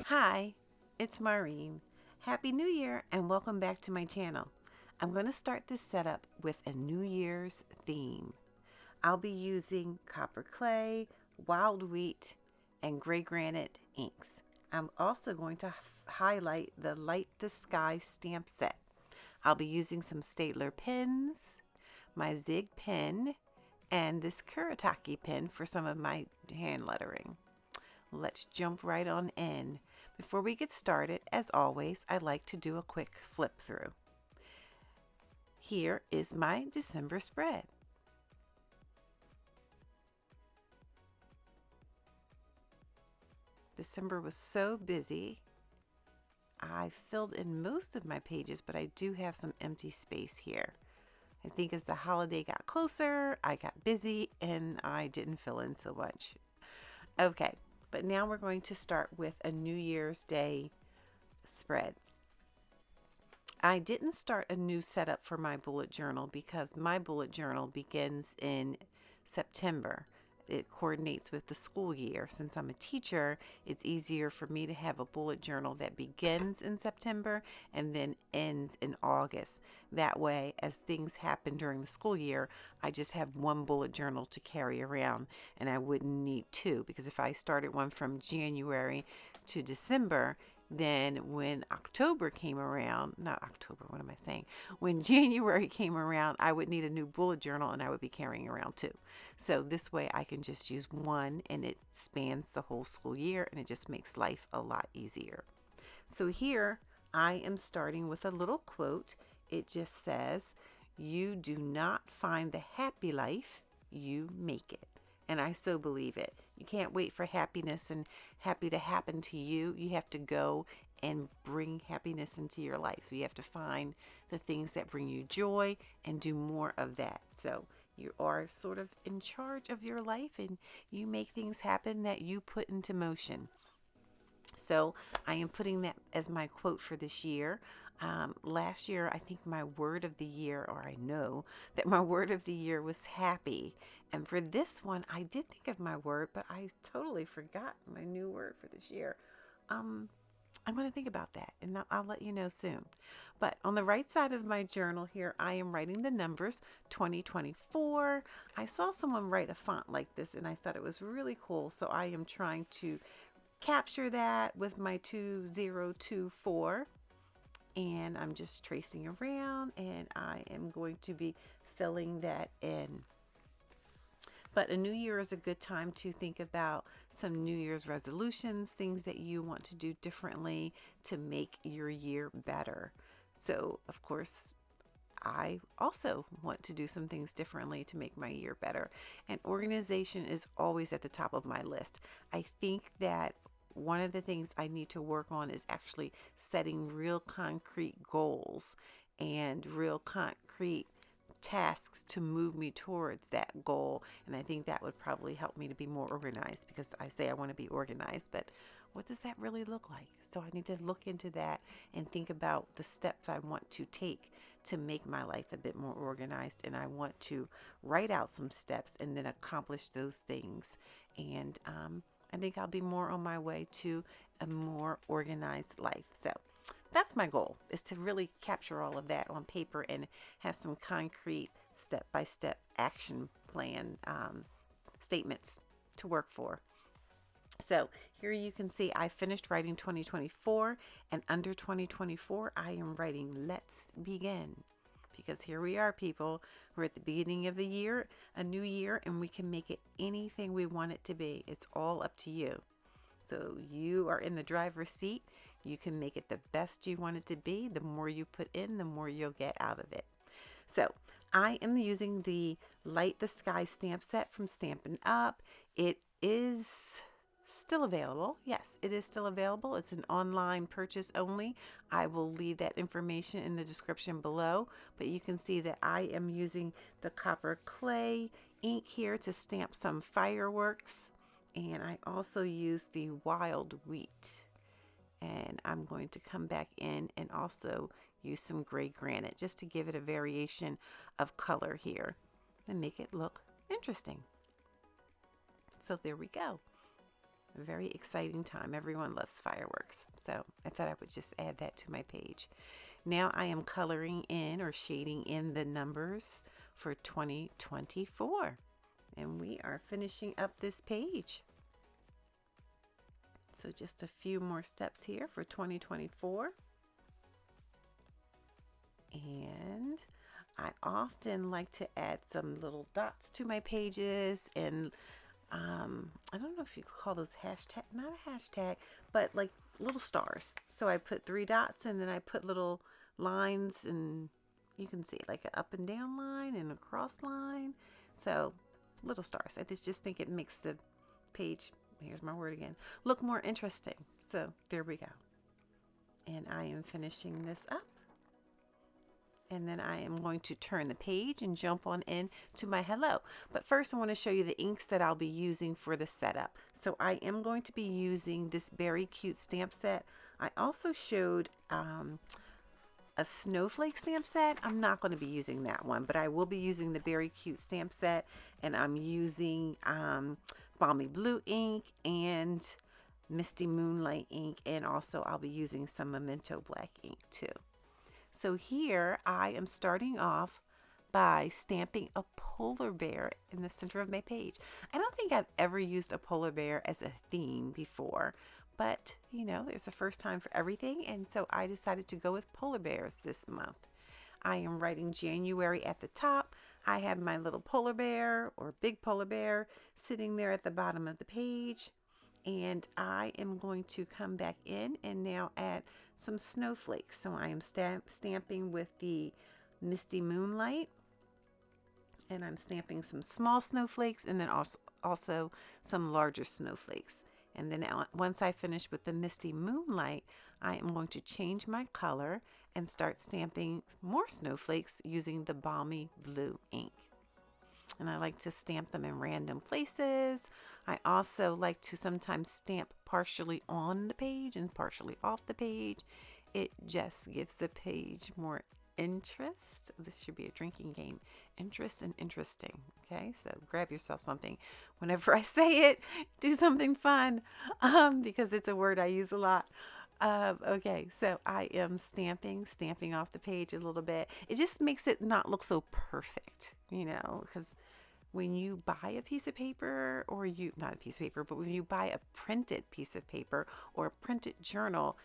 Hi, it's Maureen. Happy New Year and welcome back to my channel. I'm going to start this setup with a New Year's theme. I'll be using copper clay, wild wheat, and gray granite inks. I'm also going to highlight the Light the Sky stamp set. I'll be using some Staedtler pens, my Zig pen, and this Kuretake pen for some of my hand lettering. Let's jump right on in. Before we get started, as always, I like to do a quick flip through. Here is my December spread. December was so busy. I filled in most of my pages, but I do have some empty space here. I think as the holiday got closer, I got busy and I didn't fill in so much. Okay. But now we're going to start with a New Year's Day spread. I didn't start a new setup for my bullet journal because my bullet journal begins in September. It coordinates with the school year. Since I'm a teacher, it's easier for me to have a bullet journal that begins in September and then ends in August. That way, as things happen during the school year, I just have one bullet journal to carry around and I wouldn't need two, because if I started one from January to December, then when October came around, not October, what am I saying? When January came around, I would need a new bullet journal and I would be carrying around two. So this way I can just use one and it spans the whole school year and it just makes life a lot easier. So here I am starting with a little quote. It just says, "You do not find the happy life, you make it." And I so believe it. You can't wait for happiness and happy to happen to you. You have to go and bring happiness into your life. So you have to find the things that bring you joy and do more of that. So you are sort of in charge of your life and you make things happen that you put into motion. So I am putting that as my quote for this year. Last year, I think my word of the year, or I know that my word of the year was happy. And for this one, I did think of my word, but I totally forgot my new word for this year. I'm going to think about that and I'll let you know soon. But on the right side of my journal here, I am writing the numbers 2024. I saw someone write a font like this and I thought it was really cool. So I am trying to capture that with my 2024. And I'm just tracing around and I am going to be filling that in. But a new year is a good time to think about some New Year's resolutions, things that you want to do differently to make your year better. So, of course, I also want to do some things differently to make my year better. And organization is always at the top of my list. I think that one of the things I need to work on is actually setting real concrete goals and real concrete tasks to move me towards that goal. And I think that would probably help me to be more organized, because I say I want to be organized, but what does that really look like? So I need to look into that and think about the steps I want to take to make my life a bit more organized. And I want to write out some steps and then accomplish those things. And I think I'll be more on my way to a more organized life. So that's my goal, is to really capture all of that on paper and have some concrete step-by-step action plan statements to work for. So here you can see I finished writing 2024, and under 2024 I am writing "Let's Begin." Because here we are, people. We're at the beginning of the year, a new year, and we can make it anything we want it to be. It's all up to you. So you are in the driver's seat. You can make it the best you want it to be. The more you put in, the more you'll get out of it. So I am using the Light the Sky stamp set from Stampin' Up. It is still available. Yes, it is still available. It's an online purchase only. I will leave that information in the description below, but you can see that I am using the copper clay ink here to stamp some fireworks, and I also use the wild wheat. And I'm going to come back in and also use some gray granite just to give it a variation of color here and make it look interesting. So there we go. A very exciting time. Everyone loves fireworks. So I thought I would just add that to my page. Now I am coloring in or shading in the numbers for 2024. And we are finishing up this page. So just a few more steps here for 2024. And I often like to add some little dots to my pages, and I don't know if you could call those hashtag, not a hashtag, but like little stars. So I put 3 dots and then I put little lines, and you can see like an up and down line and a cross line. So little stars. I just think it makes the page, here's my word again, look more interesting. So there we go. And I am finishing this up. And then I am going to turn the page and jump on in to my hello. But first I want to show you the inks that I'll be using for the setup. So I am going to be using this very cute stamp set. I also showed a snowflake stamp set. I'm not going to be using that one, but I will be using the very cute stamp set, and I'm using Balmy Blue ink and Misty Moonlight ink, and also I'll be using some Memento Black ink too. So here I am starting off by stamping a polar bear in the center of my page. I don't think I've ever used a polar bear as a theme before, but you know, there's a first time for everything, and so I decided to go with polar bears this month. I am writing January at the top. I have my little polar bear or big polar bear sitting there at the bottom of the page, and I am going to come back in and now add some snowflakes. So I am stamping with the Misty Moonlight, and I'm stamping some small snowflakes and then also some larger snowflakes. And then once I finish with the Misty Moonlight, I am going to change my color and start stamping more snowflakes using the Balmy Blue ink. And I like to stamp them in random places. I also like to sometimes stamp partially on the page and partially off the page. It just gives the page more interest. This should be a drinking game. Interest and interesting. Okay, so grab yourself something. Whenever I say it, do something fun because it's a word I use a lot. Okay, so I am stamping off the page a little bit. It just makes it not look so perfect, you know, because when you buy a piece of paper, or not a piece of paper, but when you buy a printed piece of paper or a printed journal,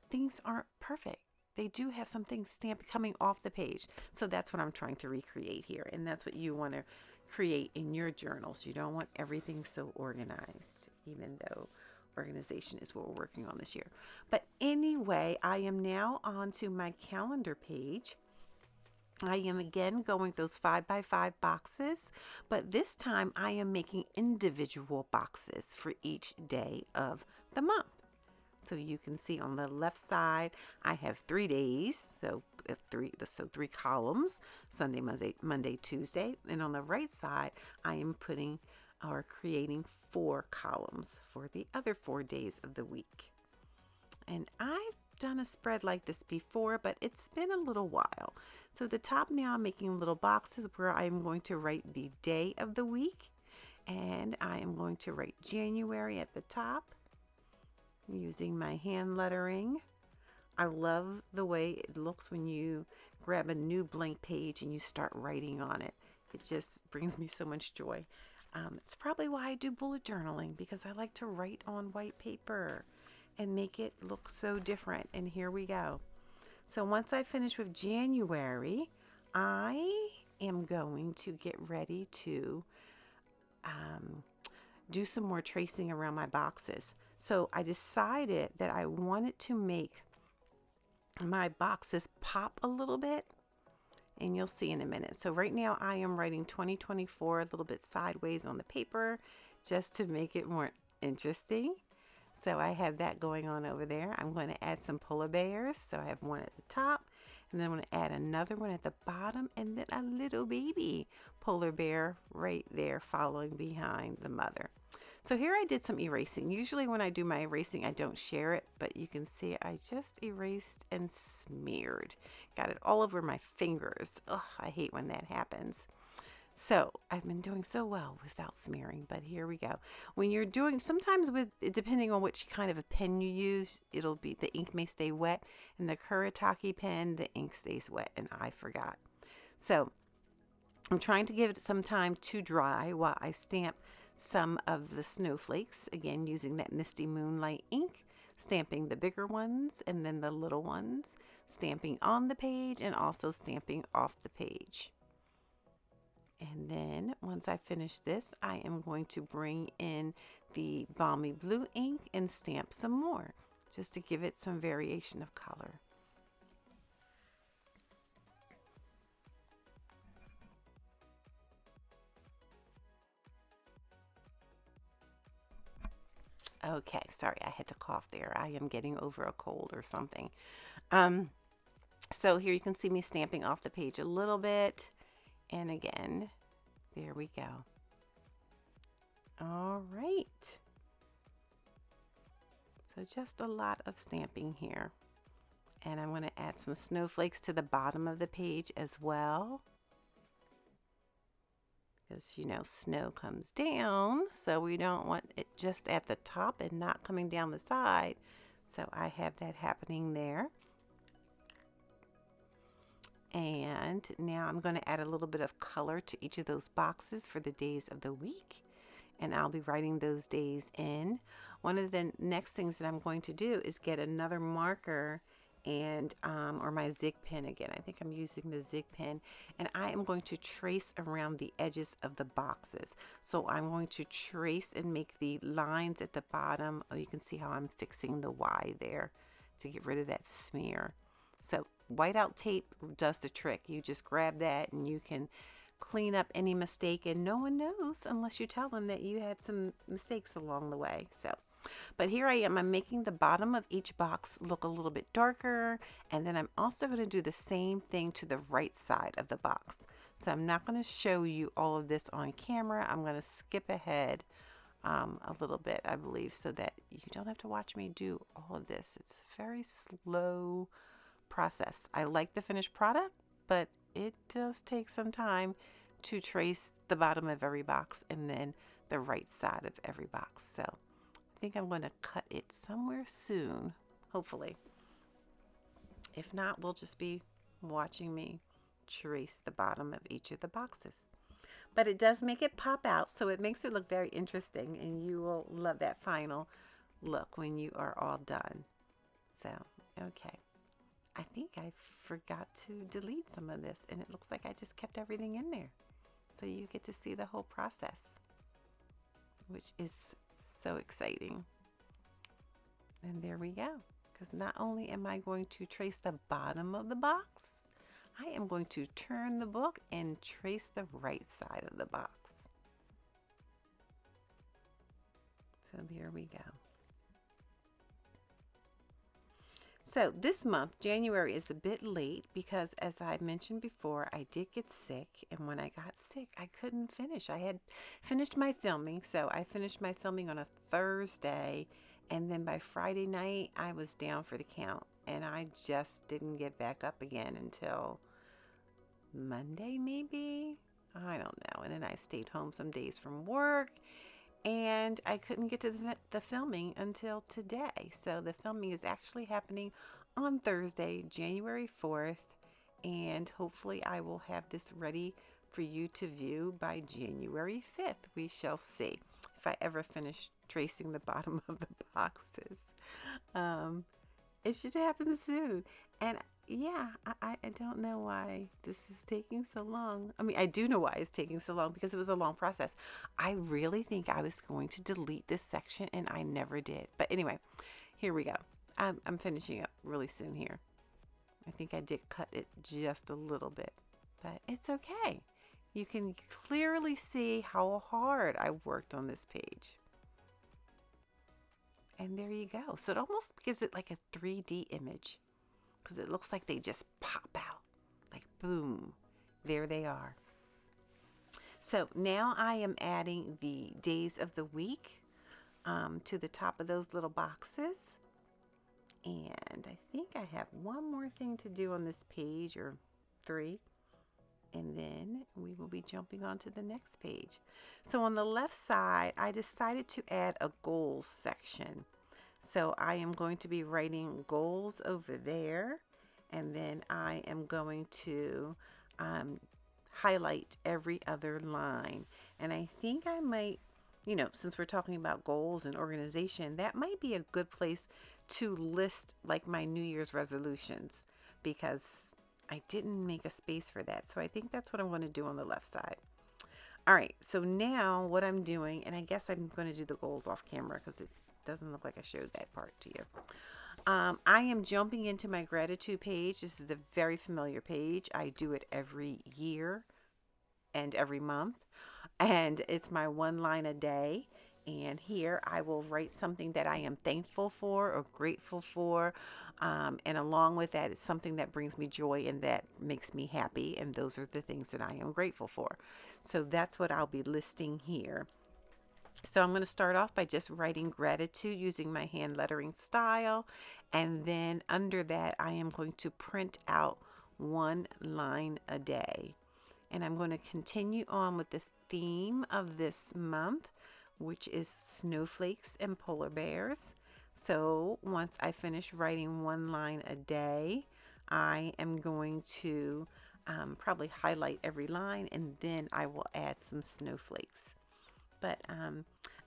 things aren't perfect. They do have something stamped coming off the page. So that's what I'm trying to recreate here. And that's what you want to create in your journals. You don't want everything so organized, even though organization is what we're working on this year. But anyway, I am now on to my calendar page. I am again going those 5x5 boxes, but this time I am making individual boxes for each day of the month. So you can see on the left side, I have 3 days, so three columns, Sunday, Monday, Tuesday. And on the right side, I am putting or creating 4 columns for the other 4 days of the week. And I've done a spread like this before, but it's been a little while. So the top now, I'm making little boxes where I'm going to write the day of the week, and I am going to write January at the top using my hand lettering. I love the way it looks when you grab a new blank page and you start writing on it. It just brings me so much joy. It's probably why I do bullet journaling, because I like to write on white paper and make it look so different. And here we go. So once I finish with January, I am going to get ready to do some more tracing around my boxes. So I decided that I wanted to make my boxes pop a little bit, and you'll see in a minute. So right now I am writing 2024 a little bit sideways on the paper just to make it more interesting. So I have that going on over there. I'm going to add some polar bears. So I have one at the top, and then I'm going to add another one at the bottom, and then a little baby polar bear right there following behind the mother. So here I did some erasing. Usually when I do my erasing, I don't share it, but you can see I just erased and smeared. Got it all over my fingers. Ugh, I hate when that happens. So I've been doing so well without smearing, but here we go. When you're doing, sometimes with, depending on which kind of a pen you use, it'll be, the ink may stay wet. And the Kuretake pen, the ink stays wet, and I forgot. So I'm trying to give it some time to dry while I stamp some of the snowflakes, again using that Misty Moonlight ink, stamping the bigger ones and then the little ones, stamping on the page and also stamping off the page. And then once I finish this, I am going to bring in the Balmy Blue ink and stamp some more, just to give it some variation of color. Okay, sorry, I had to cough there. I am getting over a cold or something. So here you can see me stamping off the page a little bit. And again, there we go. All right. So just a lot of stamping here. And I'm going to add some snowflakes to the bottom of the page as well. Because, you know, snow comes down, so we don't want it just at the top and not coming down the side. So I have that happening there. And now I'm going to add a little bit of color to each of those boxes for the days of the week. And I'll be writing those days in. One of the next things that I'm going to do is get another marker and or my zig pen again. I think I'm using the zig pen, and I am going to trace around the edges of the boxes. So I'm going to trace and make the lines at the bottom. Oh, you can see how I'm fixing the Y there to get rid of that smear. So whiteout tape does the trick. You just grab that and you can clean up any mistake, and no one knows unless you tell them that you had some mistakes along the way. But here I am, I'm making the bottom of each box look a little bit darker, and then I'm also going to do the same thing to the right side of the box. So I'm not going to show you all of this on camera. I'm going to skip ahead a little bit, I believe, so that you don't have to watch me do all of this. It's a very slow process. I like the finished product, but it does take some time to trace the bottom of every box and then the right side of every box. So I think I'm going to cut it somewhere soon, hopefully. If not, we'll just be watching me trace the bottom of each of the boxes. But it does make it pop out, so it makes it look very interesting, and you will love that final look when you are all done. So, okay. I think I forgot to delete some of this, and it looks like I just kept everything in there. So you get to see the whole process, which is so exciting. And there we go. Because not only am I going to trace the bottom of the box, I am going to turn the book and trace the right side of the box. So there we go. So this month, January, is a bit late because, as I mentioned before, I did get sick. And when I got sick, I couldn't finish. I had finished my filming. So I finished my filming on a Thursday. And then by Friday night, I was down for the count. And I just didn't get back up again until Monday, maybe? I don't know. And then I stayed home some days from work. And I couldn't get to the filming until today. So the filming is actually happening on Thursday, January 4th. And hopefully I will have this ready for you to view by January 5th. We shall see if I ever finish tracing the bottom of the boxes. It should happen soon. And yeah, I don't know why this is taking so long. I mean, I do know why it's taking so long because it was a long process. I really think I was going to delete this section and I never did. But anyway, here we go. I'm finishing up really soon here. I think I did cut it just a little bit, but it's okay. You can clearly see how hard I worked on this page. And there you go. So it almost gives it like a 3D image, because it looks like they just pop out, like boom, there they are. So now I am adding the days of the week to the top of those little boxes. And I think I have one more thing to do on this page, or 3. and then we will be jumping on to the next page. So on the left side, I decided to add a goals section. So I am going to be writing goals over there, and then I am going to highlight every other line. And I think I might, since we're talking about goals and organization, that might be a good place to list like my New Year's resolutions, because I didn't make a space for that. So I think that's what I'm going to do on the left side. All right, so now what I'm doing, and I guess I'm going to do the goals off camera because it doesn't look like I showed that part to you. I am jumping into my gratitude page. This is a very familiar page. I do it every year and every month, and it's my one line a day. And here I will write something that I am thankful for or grateful for. And along with that, it's something that brings me joy and that makes me happy. And those are the things that I am grateful for. So that's what I'll be listing here. So I'm going to start off by just writing gratitude using my hand lettering style. And then under that, I am going to print out one line a day. And I'm going to continue on with this theme of this month, which is snowflakes and polar bears. So once I finish writing one line a day, I am going to probably highlight every line, and then I will add some snowflakes. But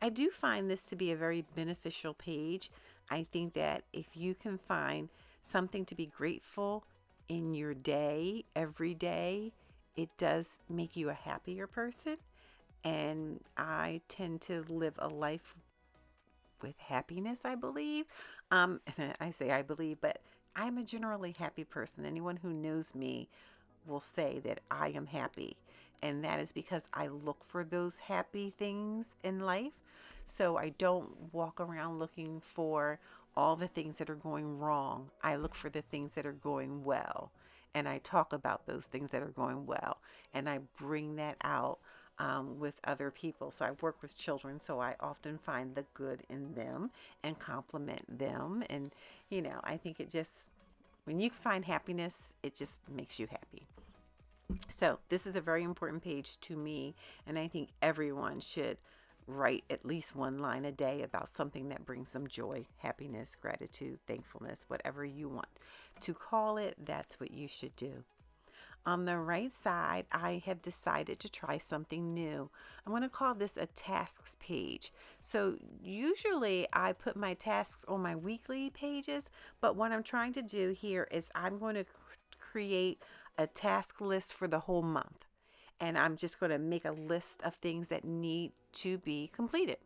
I do find this to be a very beneficial page. I think that if you can find something to be grateful in your day, every day, it does make you a happier person. And I tend to live a life with happiness, I believe. I say I believe, but I'm a generally happy person. Anyone who knows me will say that I am happy. And that is because I look for those happy things in life. So I don't walk around looking for all the things that are going wrong. I look for the things that are going well. And I talk about those things that are going well. And I bring that out with other people. So I work with children, so I often find the good in them and compliment them. And, I think it just, when you find happiness, it just makes you happy. So this is a very important page to me, and I think everyone should write at least one line a day about something that brings them joy, happiness, gratitude, thankfulness, whatever you want to call it. That's what you should do. On the right side, I have decided to try something new. I'm going to call this a tasks page. So usually I put my tasks on my weekly pages, but what I'm trying to do here is I'm going to create a task list for the whole month. And I'm just going to make a list of things that need to be completed.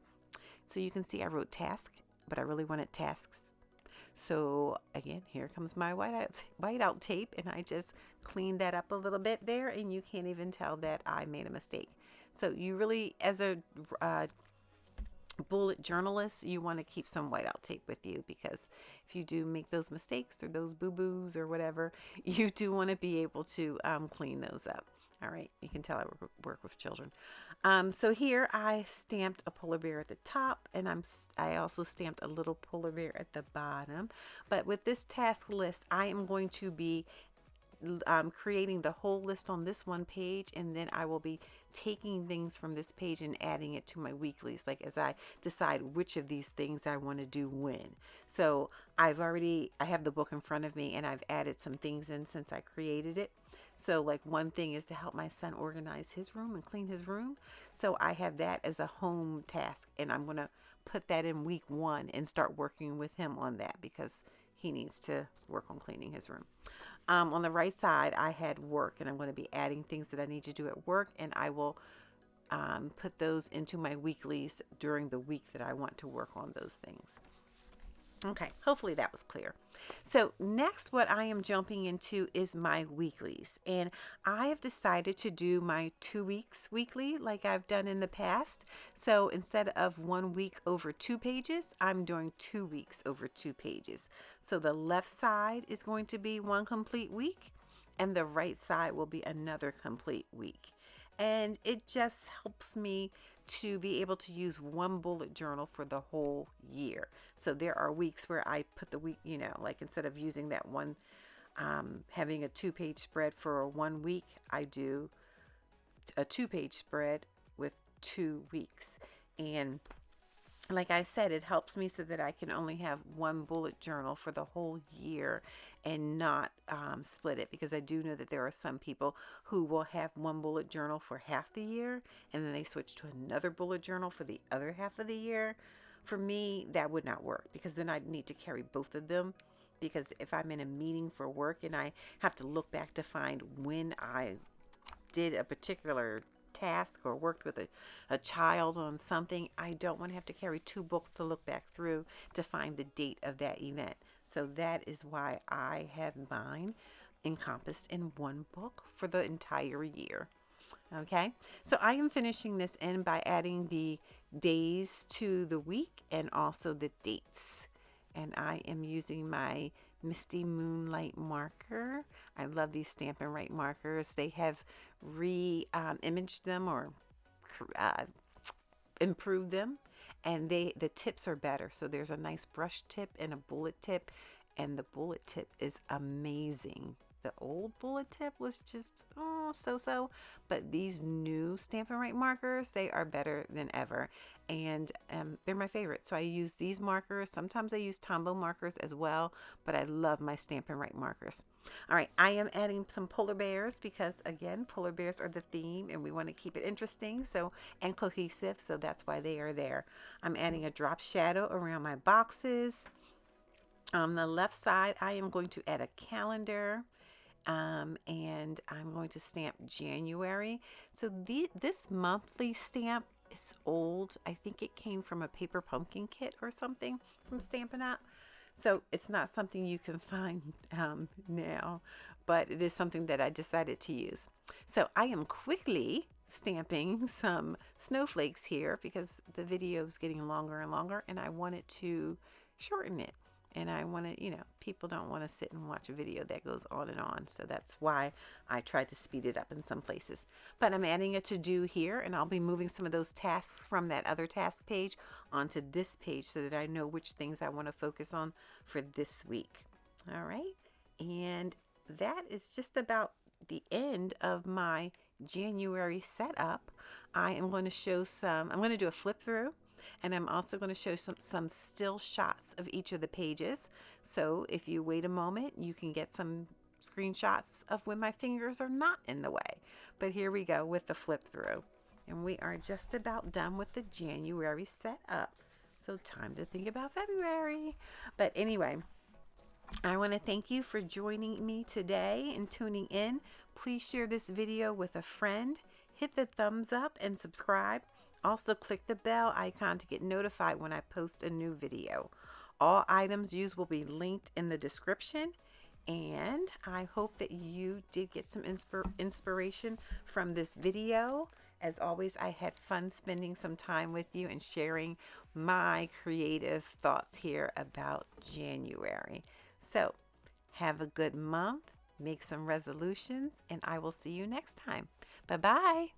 So you can see I wrote task, but I really wanted tasks. So again, here comes my whiteout tape, and I just cleaned that up a little bit there, and you can't even tell that I made a mistake. So you really, as a bullet journalist, you want to keep some whiteout tape with you, because if you do make those mistakes or those boo-boos or whatever, you do want to be able to clean those up. All right, you can tell I work with children. So here I stamped a polar bear at the top, and I also stamped a little polar bear at the bottom. But with this task list, I am going to be creating the whole list on this one page, and then I will be taking things from this page and adding it to my weeklies, like as I decide which of these things I want to do when. So I have the book in front of me, and I've added some things in since I created it. So like one thing is to help my son organize his room and clean his room. So I have that as a home task, and I'm going to put that in week 1 and start working with him on that, because he needs to work on cleaning his room. On the right side, I had work, and I'm going to be adding things that I need to do at work, and I will put those into my weeklies during the week that I want to work on those things. Okay, hopefully that was clear. So next, what I am jumping into is my weeklies, and I have decided to do my 2 weeks weekly like I've done in the past. So instead of 1 week over 2 pages, I'm doing 2 weeks over 2 pages. So the left side is going to be one complete week, and the right side will be another complete week. And it just helps me to be able to use one bullet journal for the whole year. So there are weeks where I put the week, like instead of using that one having a 2-page spread for 1 week, I do a 2-page spread with 2 weeks. And like I said, it helps me so that I can only have one bullet journal for the whole year and not split it, because I do know that there are some people who will have one bullet journal for half the year and then they switch to another bullet journal for the other half of the year. For me, that would not work, because then I'd need to carry both of them, because if I'm in a meeting for work and I have to look back to find when I did a particular task or worked with a child on something, I don't want to have to carry 2 books to look back through to find the date of that event. So that is why I have mine encompassed in one book for the entire year. Okay, so I am finishing this in by adding the days to the week and also the dates. And I am using my Misty Moonlight marker. I love these Stampin' Right markers. They have imaged them or improved them, and the tips are better. So there's a nice brush tip and a bullet tip, and the bullet tip is amazing. The old bullet tip was just so, but these new Stampin' Right markers, they are better than ever, and they're my favorite. So I use these markers. Sometimes I use Tombow markers as well, but I love my Stampin' Right markers. All right, I am adding some polar bears because, again, polar bears are the theme and we want to keep it interesting and cohesive, so that's why they are there. I'm adding a drop shadow around my boxes. On the left side, I am going to add a calendar. And I'm going to stamp January. So this monthly stamp is old. I think it came from a paper pumpkin kit or something from Stampin' Up. So it's not something you can find now, but it is something that I decided to use. So I am quickly stamping some snowflakes here because the video is getting longer and longer, and I wanted to shorten it. And I want to, people don't want to sit and watch a video that goes on and on. So that's why I tried to speed it up in some places. But I'm adding a to-do here, and I'll be moving some of those tasks from that other task page onto this page so that I know which things I want to focus on for this week. All right. And that is just about the end of my January setup. I am going to show I'm going to do a flip through. And I'm also going to show some still shots of each of the pages. So if you wait a moment, you can get some screenshots of when my fingers are not in the way. But here we go with the flip through. And we are just about done with the January setup. So time to think about February. But anyway, I want to thank you for joining me today and tuning in. Please share this video with a friend. Hit the thumbs up and subscribe. Also, click the bell icon to get notified when I post a new video. All items used will be linked in the description. And I hope that you did get some inspiration from this video. As always, I had fun spending some time with you and sharing my creative thoughts here about January. So, have a good month, make some resolutions, and I will see you next time. Bye-bye.